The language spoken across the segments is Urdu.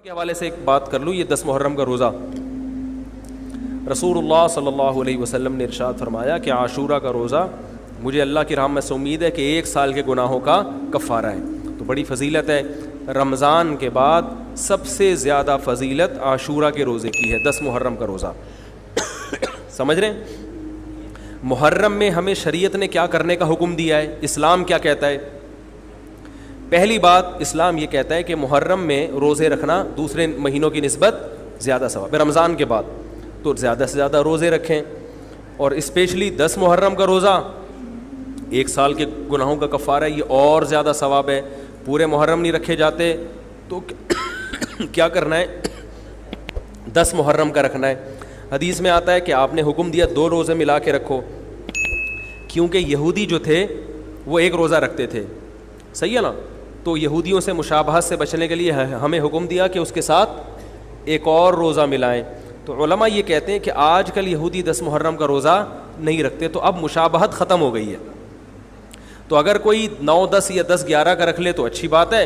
کے حوالے سے ایک بات کر لوں. یہ 10 محرم کا روزہ رسول اللہ صلی اللہ علیہ وسلم نے ارشاد فرمایا کہ عاشورہ کا روزہ مجھے اللہ کی رحمت سے امید ہے کہ 1 سال کے گناہوں کا کفارہ ہے. تو بڑی فضیلت ہے. رمضان کے بعد سب سے زیادہ فضیلت عاشورہ کے روزے کی ہے, 10 محرم کا روزہ. سمجھ رہے ہیں محرم میں ہمیں شریعت نے کیا کرنے کا حکم دیا ہے, اسلام کیا کہتا ہے؟ پہلی بات, اسلام یہ کہتا ہے کہ محرم میں روزے رکھنا دوسرے مہینوں کی نسبت زیادہ ثواب ہے. رمضان کے بعد تو زیادہ سے زیادہ روزے رکھیں, اور اسپیشلی 10 محرم کا روزہ 1 سال کے گناہوں کا کفارہ ہے, یہ اور زیادہ ثواب ہے. پورے محرم نہیں رکھے جاتے تو کیا کرنا ہے, 10 محرم کا رکھنا ہے. حدیث میں آتا ہے کہ آپ نے حکم دیا 2 روزے ملا کے رکھو, کیونکہ یہودی جو تھے وہ 1 روزہ رکھتے تھے, صحیح ہے نا. تو یہودیوں سے مشابہت سے بچنے کے لیے ہمیں حکم دیا کہ اس کے ساتھ ایک اور روزہ ملائیں. تو علماء یہ کہتے ہیں کہ آج کل یہودی 10 محرم کا روزہ نہیں رکھتے, تو اب مشابہت ختم ہو گئی ہے. تو اگر کوئی 9, 10 یا 10, 11 کا رکھ لے تو اچھی بات ہے,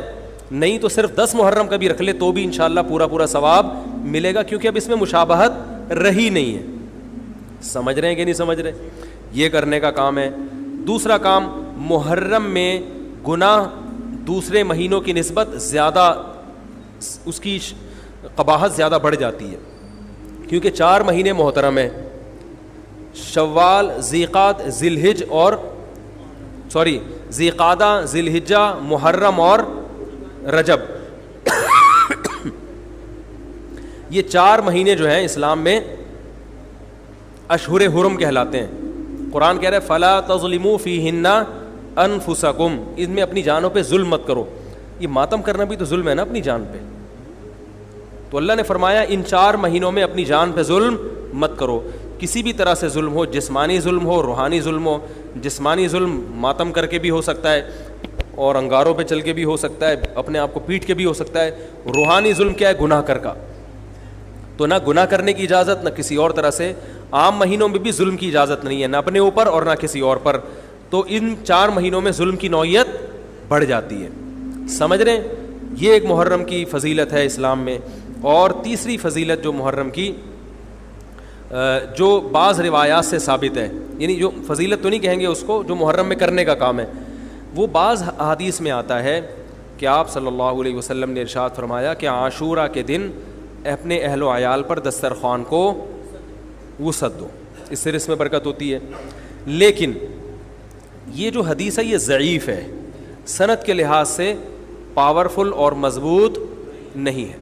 نہیں تو صرف 10 محرم کا بھی رکھ لے تو بھی انشاءاللہ پورا ثواب ملے گا, کیونکہ اب اس میں مشابہت رہی نہیں ہے. سمجھ رہے ہیں کہ نہیں سمجھ رہے؟ یہ کرنے کا کام ہے. دوسرا کام, محرم میں گناہ دوسرے مہینوں کی نسبت زیادہ, اس کی قباحت زیادہ بڑھ جاتی ہے, کیونکہ 4 مہینے محترم ہیں, شوال, ذیقعدہ, ذیقعدہ, ذی الحجہ, محرم اور رجب. یہ 4 مہینے جو ہیں اسلام میں اشہر حرم کہلاتے ہیں. قرآن کہہ رہا ہے فلا تظلموا فیہن انفسکم, ان میں اپنی جانوں پہ ظلم مت کرو. یہ ماتم کرنا بھی تو ظلم ہے نا اپنی جان پہ. تو اللہ نے فرمایا ان 4 مہینوں میں اپنی جان پہ ظلم مت کرو. کسی بھی طرح سے ظلم ہو, جسمانی ظلم ہو, روحانی ظلم ہو. جسمانی ظلم ماتم کر کے بھی ہو سکتا ہے, اور انگاروں پہ چل کے بھی ہو سکتا ہے, اپنے آپ کو پیٹ کے بھی ہو سکتا ہے. روحانی ظلم کیا ہے؟ گناہ کر کا. تو نہ گناہ کرنے کی اجازت, نہ کسی اور طرح سے. عام مہینوں میں بھی ظلم کی اجازت نہیں ہے, نہ اپنے اوپر اور نہ کسی اور پر. تو ان 4 مہینوں میں ظلم کی نوعیت بڑھ جاتی ہے. سمجھ رہے ہیں؟ یہ ایک محرم کی فضیلت ہے اسلام میں. اور تیسری فضیلت جو محرم کی, جو بعض روایات سے ثابت ہے, یعنی جو فضیلت تو نہیں کہیں گے اس کو, جو محرم میں کرنے کا کام ہے, وہ بعض احادیث میں آتا ہے کہ آپ صلی اللہ علیہ وسلم نے ارشاد فرمایا کہ عاشورہ کے دن اپنے اہل و عیال پر دسترخوان کو وسعت دو, اس سے رزق میں برکت ہوتی ہے. لیکن یہ جو حدیث ہے یہ ضعیف ہے, سند کے لحاظ سے پاورفل اور مضبوط نہیں ہے.